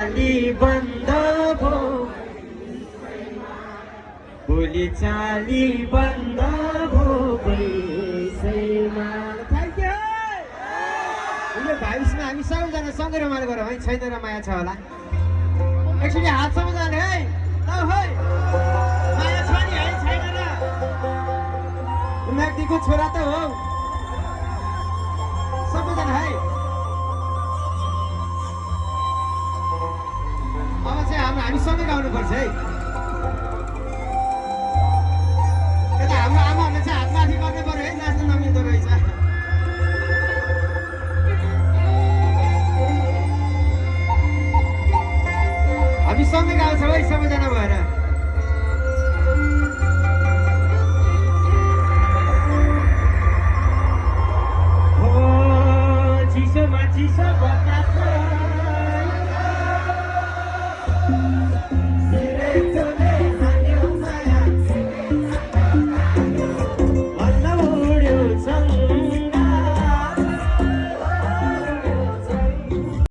चाली बन्द भो बोली चाली बन्द भो बैसैमा। Thank you. उयो भाइसँग हामी सबैजना सँगै रमाइलो गरौँ है, छैन र माया छ होला। एकचोटि हात सबैजनाले है, ल है, माया छ नि है, छैन र? उनीहरूको छोरा त हो सबैजना है। अब चाहिँ हामी सँगै गाउनुपर्छ है। यता हाम्रो आमाहरूले चाहिँ हात माथि गर्नु पर्यो है, नाच्नु नमिल्दो रहेछ। हामी सँगै गाउँछौँ है सबैजना भएर। चिसोमा चिसो बता